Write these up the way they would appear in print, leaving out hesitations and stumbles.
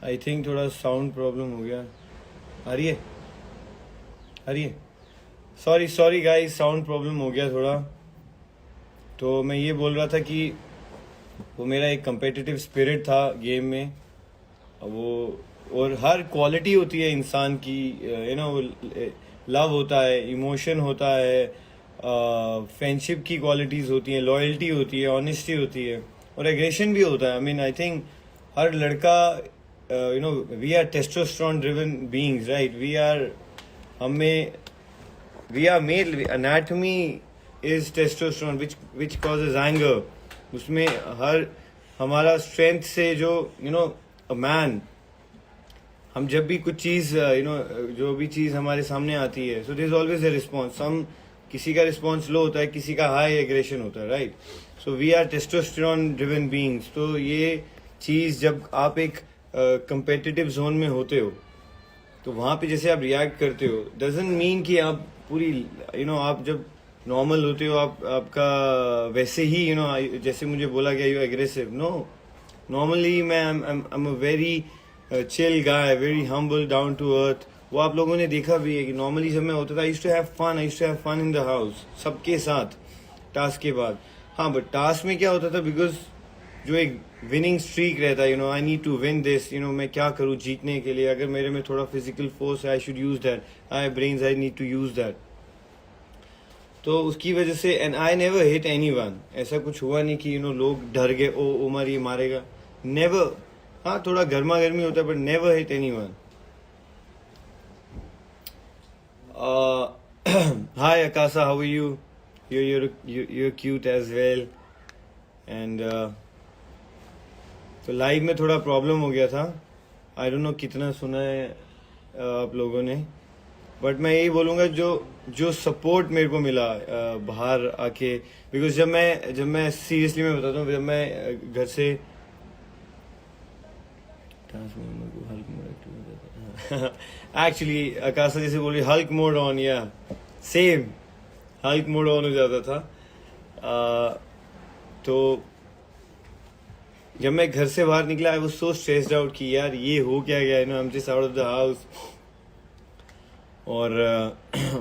I think थोड़ा sound problem हो गया। आ रही है, आ रही है। Sorry sorry guys, sound problem हो गया थोड़ा। तो मैं ये बोल रहा था कि वो मेरा एक कंपेटिटिव स्पिरिट था गेम में। वो और हर क्वालिटी होती है इंसान की, वो लव होता है, इमोशन होता है, फ्रेंडशिप की क्वालिटीज़ होती हैं, लॉयल्टी होती है, ऑनेस्टी होती है, और एग्रेशन भी होता है। आई मीन आई थिंक हर लड़का, we are testosterone driven beings, right? हमें we are made anatomy is testosterone which causes anger. उसमें हर हमारा स्ट्रेंथ से जो अ मैन, हम जब भी कुछ चीज़ जो भी चीज़ हमारे सामने आती है, so this always a response. हम किसी का रिस्पॉन्स लो होता है, किसी का हाई एग्रेशन होता है, right? So we are testosterone driven beings. तो ये चीज़ जब आप एक कंपेटिटिव जोन में होते हो, तो वहाँ पे जैसे आप रिएक्ट करते हो, डजंट मीन कि आप पूरी आप जब नॉर्मल होते हो आपका वैसे ही जैसे मुझे बोला गया यू एग्रेसिव। नो, नॉर्मली मैं I am a very chill guy, very humble, down to earth. वो आप लोगों ने देखा भी है कि नॉर्मली जब मैं होता था, I used to have fun in the house सबके साथ टास्क के बाद। हाँ, बट टास्क में क्या होता था, बिकॉज जो एक विनिंग स्ट्रीक रहता है, I need to win this, मैं क्या करूँ जीतने के लिए। अगर मेरे में थोड़ा फिजिकल फोर्स है, I should use that. I brains, I need to use that. तो उसकी वजह से, and I never hit anyone. ऐसा कुछ हुआ नहीं कि लोग डर गए, ओ उमर ये मारेगा, नेवर। हाँ, थोड़ा गर्मा गर्मी होता है, but never hit anyone. Hi Akasa, how are you? You're cute as well. And तो लाइव में थोड़ा प्रॉब्लम हो गया था। आई डोंट नो कितना सुना है आप लोगों ने, बट मैं यही बोलूँगा जो जो सपोर्ट मेरे को मिला बाहर आके। बिकॉज जब मैं सीरियसली मैं बताता हूँ, जब मैं घर से एक्चुअली अकासा जैसे बोली हल्क मोड ऑन, या सेम हल्क मोड ऑन हो जाता था। तो जब मैं घर से बाहर निकला, I was so stressed out कि यार ये हो क्या गया, आई am just out of the house. और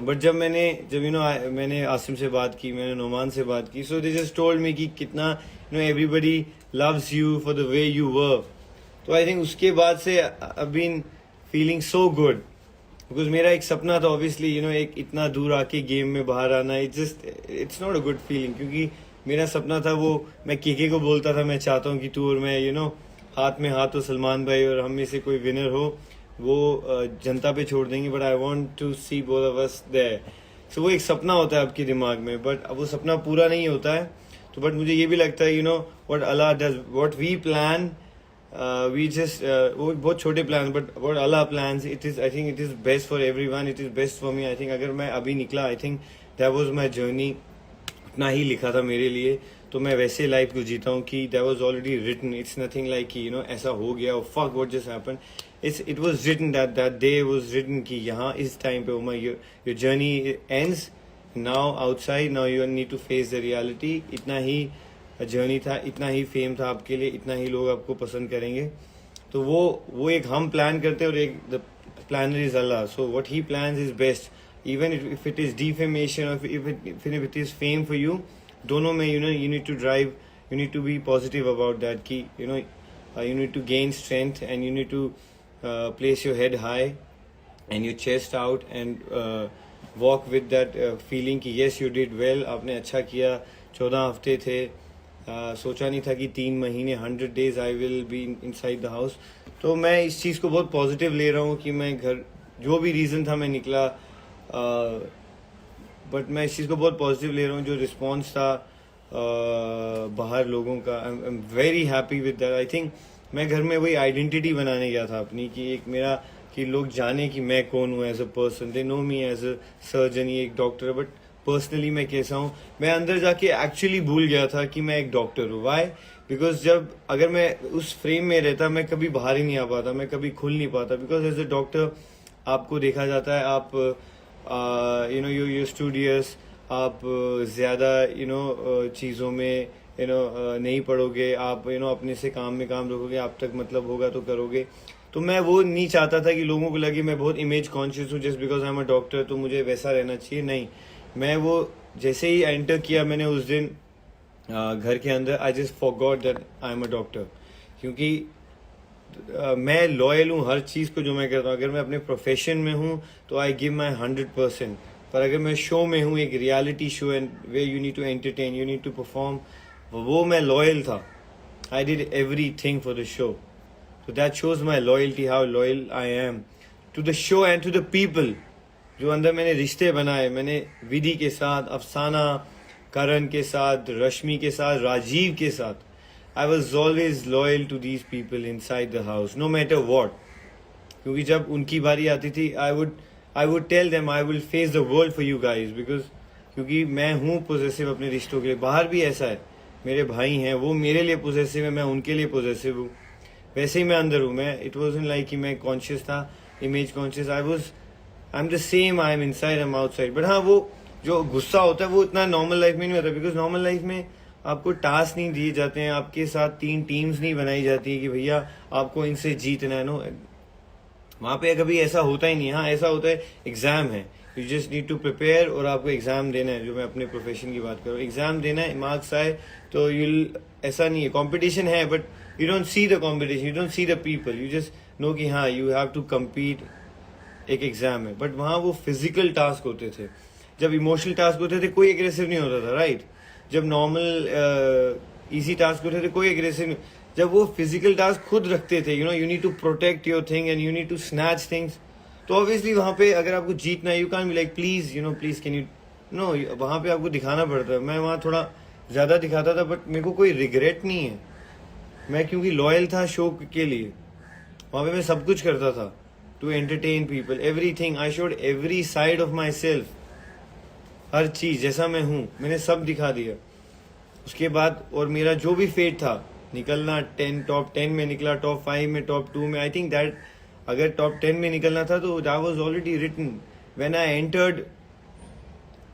बट जब मैंने आसिम से बात की, मैंने नोमान से बात की, सो दे जस्ट टोल्ड मी कि कितना everybody loves you for the way you were. तो आई थिंक उसके बाद से I been feeling so good, because मेरा एक सपना था ऑब्वियसली, एक इतना दूर आके गेम में बाहर आना। It's not a good feeling, क्योंकि मेरा सपना था वो, मैं केके को बोलता था मैं चाहता हूँ कि तू और मैं हाथ में हाथ हो सलमान भाई, और हम में से कोई विनर हो, वो जनता पे छोड़ देंगे, but I want to see both of us there. So वो एक सपना होता है आपके दिमाग में, बट अब वो सपना पूरा नहीं होता है। तो बट मुझे ये भी लगता है what Allah does, what we plan, we just वो बहुत छोटे plan, but what Allah plans, it is, I think it is best for everyone, it is best for me. I think अगर मैं अभी निकला, I think that was my journey, उतना ही लिखा था मेरे लिए। तो मैं वैसे लाइफ को जीता हूँ कि that was already written. It's nothing like कि ऐसा हो गया, fuck what just happened. It was written, that day was written कि यहाँ इस टाइम पे Umar your journey ends now outside, now you need to face the reality. इतना ही जर्नी था, इतना ही फेम था आपके लिए, इतना ही लोग आपको पसंद करेंगे। तो वो एक हम प्लान करते हैं, और एक the planner is Allah. So what he plans is best, even if it is defamation, or if it is fame for you, दोनों में you need to drive, you need to be positive about that कि you need to gain strength, and you need to place your head high and your chest out, and walk with that feeling कि yes you did well, आपने अच्छा किया। 14 हफ्ते थे, सोचा नहीं था कि 3 महीने 100 days I will be inside the house। तो मैं इस चीज़ को बहुत पॉजिटिव ले रहा हूँ कि मैं घर, जो भी रीज़न था मैं निकला, बट मैं इस चीज़ को बहुत पॉजिटिव ले रहा हूँ। जो रिस्पॉन्स था बाहर लोगों का, I am very happy with that. I think मैं घर में वही आइडेंटिटी बनाने गया था अपनी, कि एक मेरा, कि लोग जाने कि मैं कौन हूँ as a person. They know me as a surgeon, ये एक डॉक्टर है, बट पर्सनली मैं कैसा हूँ। मैं अंदर जाके एक्चुअली भूल गया था कि मैं एक डॉक्टर हूँ। वाई? बिकॉज अगर मैं उस फ्रेम में रहता, मैं कभी बाहर ही नहीं आ पाता, मैं कभी खुल नहीं पाता। बिकॉज एज अ डॉक्टर आपको देखा जाता है, आप यू स्टूडियस, आप ज़्यादा चीज़ों में नहीं पढ़ोगे, आप अपने से काम में काम रखोगे, आप तक मतलब होगा तो करोगे। तो मैं वो नहीं चाहता था कि लोगों को लगे मैं बहुत इमेज कॉन्शियस हूँ just because I am a doctor, तो मुझे वैसा रहना चाहिए। नहीं, मैं वो जैसे ही एंटर किया मैंने उस दिन घर के अंदर, I just forgot that I am a doctor. क्योंकि मैं लॉयल हूँ हर चीज़ को जो मैं करता हूँ। अगर मैं अपने प्रोफेशन में हूँ तो आई गिव माई 100%, पर अगर मैं शो में हूँ, एक reality show and way you need to entertain, you need to perform, वो मैं लॉयल था। I did every thing for the show, so that shows my loyalty, how loyal I am to the show and to the people। जो अंदर मैंने रिश्ते बनाए, मैंने विधि के साथ, अफसाना, करण के साथ, रश्मि के साथ, राजीव के साथ, I was always loyal to these people inside the house, no matter what। क्योंकि जब उनकी बारी आती थी I would tell them I will face the world for you guys, because क्योंकि मैं हूँ पोजेसिव अपने रिश्तों के लिए। बाहर भी ऐसा है, मेरे भाई हैं वो मेरे लिए पोजेसिव है, मैं उनके लिए पोजेसिव हूँ, वैसे ही मैं अंदर हूँ। मैं इट वॉजंट लाइक कि मैं कॉन्शियस था, image conscious. I am the same, I am inside, I am outside. But हाँ, वो जो गुस्सा होता है वो इतना नॉर्मल लाइफ में नहीं होता, बिकॉज नॉर्मल लाइफ में आपको टास्क नहीं दिए जाते हैं, आपके साथ 3 टीम्स नहीं बनाई जाती है कि भैया आपको इनसे जीतना है। नो, वहाँ पे कभी ऐसा होता ही नहीं। हाँ, ऐसा होता है एग्जाम है, you just need to prepare और आपको एग्जाम देना है। जो मैं अपने प्रोफेशन की बात करूँ, एग्जाम देना है, मार्क्स आए तो ऐसा नहीं है, कंपटीशन है, but you don't see the competition, you don't see the people, you just know कि हाँ you have to compete, एक एग्जाम है। बट वहाँ वो फिजिकल टास्क होते थे, जब इमोशनल टास्क होते थे कोई एग्रेसिव नहीं होता था, राइट। जब नॉर्मल इजी टास्क होते थे कोई एग्रेसिव नहीं। जब वो फिजिकल टास्क खुद रखते थे, you know, you need to protect your thing and you need to snatch things, तो ऑब्वियसली वहाँ पे अगर आपको जीतना है, you can be like please, you know, please can you, know, वहाँ पे आपको दिखाना पड़ता है। मैं वहाँ थोड़ा ज्यादा दिखाता था, बट मेरे को कोई रिग्रेट नहीं है। मैं क्योंकि लॉयल था शो के लिए, वहाँ पे मैं सब कुछ करता था to entertain people, everything. I showed every side of myself, हर चीज जैसा मैं हूँ मैंने सब दिखा दिया। उसके बाद और मेरा जो भी फेट था निकलना, टॉप 10 में निकला, टॉप 5 में, टॉप 2 में। आई थिंक दैट अगर टॉप 10 में निकलना था तो that was already written when I entered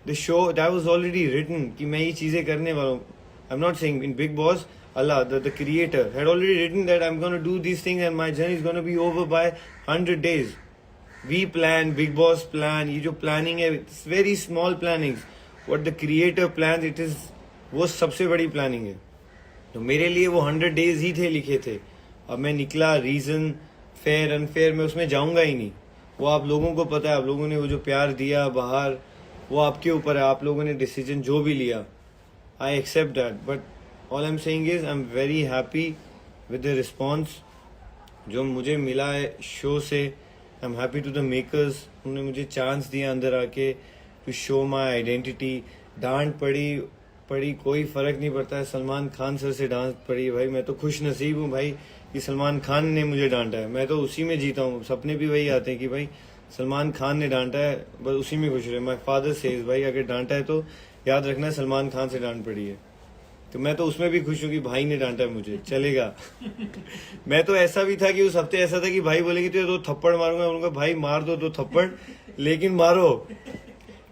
the show, that was already written कि मैं ये चीजें करने वाला हूँ। I am not saying in Bigg Boss, Allah, the creator, had already written that I'm going to do these things and my journey is going to be over by 100 days. We plan, Big Boss plan, ये जो planning है, it's very small plannings. What the creator plans, it is, वो सबसे बड़ी planning है। तो मेरे लिए वो 100 days ही थे, लिखे थे। अब मैं निकला, रीजन फेयर अनफेयर मैं उसमें जाऊंगा ही नहीं। वो आप लोगों को पता है, आप लोगों ने वो जो प्यार दिया बाहर, वो आपके ऊपर है, आप लोगों ने डिसीजन जो भी लिया, I accept that. But all I'm saying is I'm very happy with the response जो मुझे मिला है शो से। I'm happy to the makers, उन्होंने मुझे चांस दिया अंदर आके to show my identity। डांट पड़ी कोई फर्क नहीं पड़ता है। सलमान खान सर से डांट पड़ी भाई, मैं तो खुश नसीब हूँ भाई कि सलमान खान ने मुझे डांटा है। मैं तो उसी में जीता हूँ, सपने भी वही आते हैं कि भाई सलमान खान ने डांटा है, बस उसी में खुश रहे। माई फादर सेज भाई अगर डांटा है तो याद रखना सलमान खान से डांट पड़ी है, तो मैं तो उसमें भी खुश हूँ कि भाई ने डांटा है मुझे, चलेगा। मैं तो ऐसा भी था कि उस हफ्ते ऐसा था कि भाई बोलेगी तो 2 थप्पड़ मारूंगा, बोलूंगा भाई मार दो 2 थप्पड़, लेकिन मारो,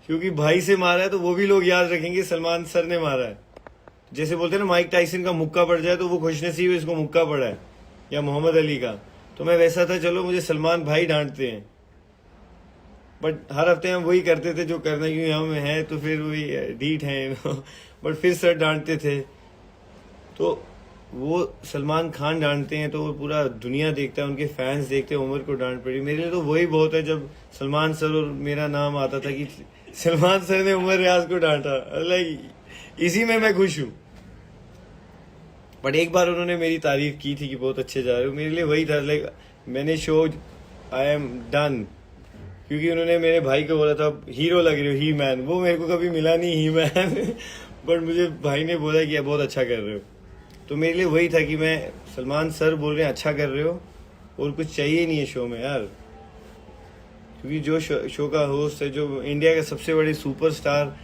क्योंकि भाई से मारा है तो वो भी लोग याद रखेंगे सलमान सर ने मारा है। जैसे बोलते हैं ना माइक टाइसन का मुक्का पड़ जाए तो वो खुशनसीब है इसको मुक्का पड़ा है, या मोहम्मद अली का, तो मैं वैसा था, चलो मुझे सलमान भाई डांटते हैं। बट हर हफ्ते हम वही करते थे जो करना, क्योंकि हम हैं तो फिर वही डीट हैं। बट फिर सर डांटते थे, तो वो सलमान खान डांटते हैं तो वो पूरा दुनिया देखता है, उनके फैंस देखते हैं, उमर को डांट पड़ी। मेरे लिए तो वही बहुत है जब सलमान सर और मेरा नाम आता था कि सलमान सर ने उमर रियाज को डांटा, लाइक इसी में मैं खुश हूँ। बट एक बार उन्होंने मेरी तारीफ की थी कि बहुत अच्छे जा रहे हो, मेरे लिए वही था, लाइक मैंने शो आई एम डन, क्योंकि उन्होंने मेरे भाई को बोला था हीरो लग रहे हो, ही मैन, वो मेरे को कभी मिला नहीं ही मैन। बट मुझे भाई ने बोला कि बहुत अच्छा कर रहे हो, तो मेरे लिए वही था कि मैं सलमान सर बोल रहे हैं अच्छा कर रहे हो, और कुछ चाहिए नहीं है शो में यार। क्योंकि जो शो का होस्ट है, जो इंडिया के सबसे बड़े सुपरस्टार,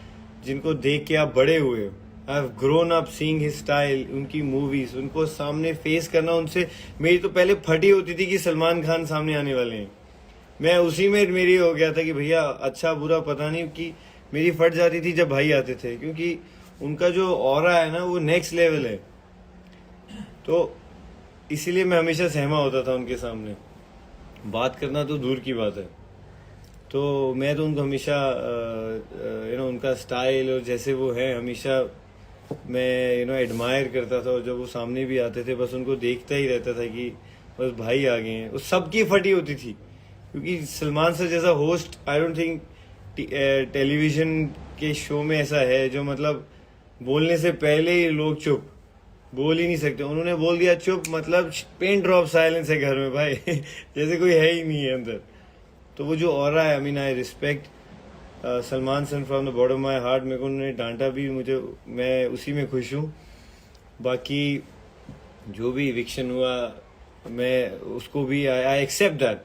जिनको देख के आप बड़े हुए हो, I have grown up seeing his style, उनकी मूवीज, उनको सामने फेस करना, उनसे मेरी तो पहले फटी होती थी कि सलमान खान सामने आने वाले हैं। मैं उसी में मेरी हो गया था कि भैया अच्छा बुरा पता नहीं, कि मेरी फट जाती थी जब भाई आते थे, क्योंकि उनका जो ऑरा है ना वो नेक्स्ट लेवल है। तो इसीलिए मैं हमेशा सहमा होता था उनके सामने। बात करना तो दूर की बात है। तो मैं तो उनको हमेशा उनका स्टाइल और जैसे वो है हमेशा मैं एडमायर करता था, और जब वो सामने भी आते थे बस उनको देखता ही रहता था कि बस भाई आ गए हैं। उस सबकी फटी होती थी, क्योंकि सलमान सर जैसा host I don't think television के शो में ऐसा है जो मतलब बोलने से पहले ही लोग चुप, बोल ही नहीं सकते। उन्होंने बोल दिया चुप, मतलब पेन ड्रॉप साइलेंस है घर में भाई जैसे कोई है ही नहीं है अंदर। तो वो जो ऑरा है, I mean I respect Salman son from the bottom my heart. मेरे को उन्होंने डांटा भी, मुझे मैं उसी में खुश हूँ। बाकी जो भी इविक्शन हुआ मैं उसको भी I accept that,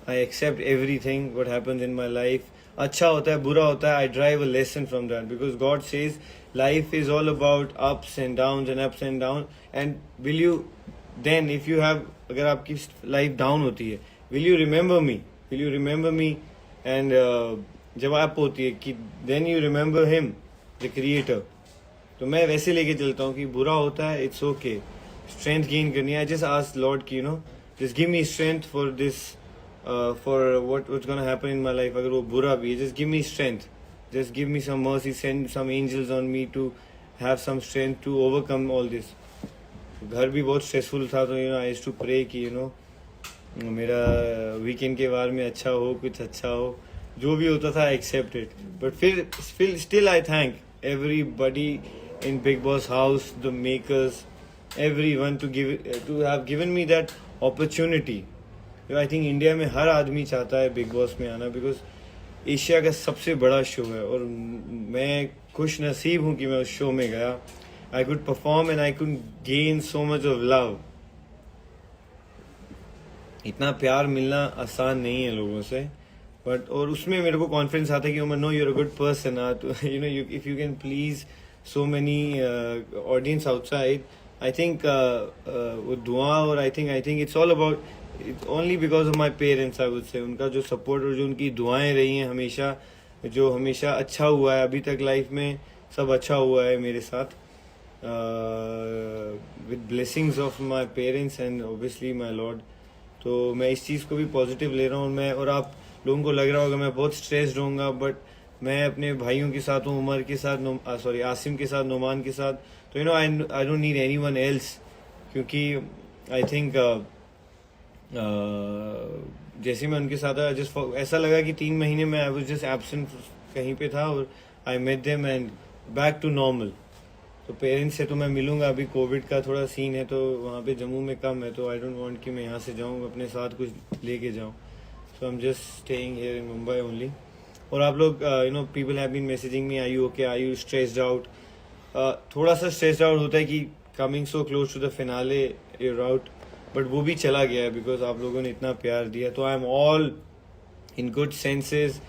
I accept everything what happens in my life. अच्छा होता है, बुरा होता है, I drive a lesson from that, because God says life is all about ups and down and will you then if you have, अगर आपकी life down होती है, will you remember me and जब आप होती है कि then you remember him the creator. तो मैं वैसे लेके चलता हूँ कि बुरा होता है, इट्स ओके, स्ट्रेंथ गेन करनी है। आई जस्ट आस्क लॉर्ड कि just give me strength for this, for what's gonna happen in my life. अगर वो बुरा भी है, just give me strength, just give me some mercy, send some angels on me to have some strength to overcome all this. घर भी बहुत stressful था, तो आई यूज्ड टू प्रे कि मेरा वीकेंड के बारे में अच्छा हो, कुछ अच्छा हो, जो भी होता था एक्सेप्ट इट। बट फिर still I thank everybody in Bigg boss house, the makers, everyone to have given me that opportunity। I think India में हर आदमी चाहता है बिग बॉस में आना, बिकॉज एशिया का सबसे बड़ा शो है, और मैं खुश नसीब हूँ कि मैं उस शो में गया। I could perform and I could gain so much of love. इतना प्यार मिलना आसान नहीं है लोगों से, बट और उसमें मेरे को कॉन्फिडेंस आता है कि know you are a good person, तो if you can please so many audience outside. I think वो दुआ, और I think it's all about, it's only because of my parents I would say. उनका जो support और जो उनकी दुआएं रही हैं हमेशा, जो हमेशा अच्छा हुआ है अभी तक लाइफ में, सब अच्छा हुआ है मेरे साथ, with blessings of my parents and obviously my lord. तो मैं इस चीज़ को भी पॉजिटिव ले रहा हूँ। मैं, और आप लोगों को लग रहा होगा मैं बहुत स्ट्रेस्ड होऊंगा, बट मैं अपने भाइयों के साथ हूँ, उमर के साथ, आसिम के साथ, नोमान के साथ। तो I don't need anyone else, क्योंकि आई थिंक जैसे मैं उनके साथ जस्ट ऐसा लगा कि 3 महीने में आई वाज जस्ट एब्सेंट कहीं पे था, और I met them and back to normal. तो पेरेंट्स से तो मैं मिलूंगा, अभी कोविड का थोड़ा सीन है तो वहाँ पे जम्मू में कम है, तो आई डोंट वांट कि मैं यहाँ से जाऊँ अपने साथ कुछ लेके जाऊँ। So I am just staying here in Mumbai only. और आप लोग people have been messaging me, are you okay, are you stressed out. थोड़ा सा स्ट्रेस्ड आउट होता है कि coming so close to the finale you're out, but वो भी चला गया है बिकॉज आप लोगों ने इतना प्यार दिया। तो I am all in good senses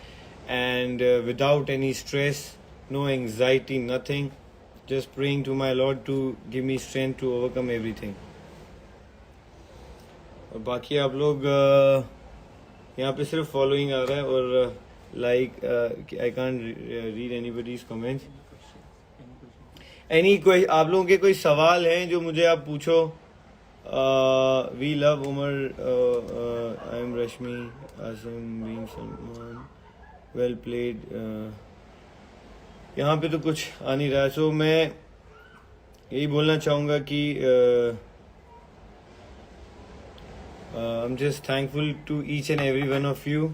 and without any stress, no anxiety, nothing, just praying to my Lord to give me strength to overcome everything। और बाकी आप लोग यहाँ पे सिर्फ फॉलोइंग आ रहा है, और like I can't read anybody's comments. कोई आप लोगों के कोई सवाल हैं जो मुझे आप पूछो। We love Umar, I am Rashmi, Asim being Salman, well played. यहाँ पे तो कुछ आ नहीं रहा है। सो मैं यही बोलना चाहूँगा कि I am just thankful to each and every one of you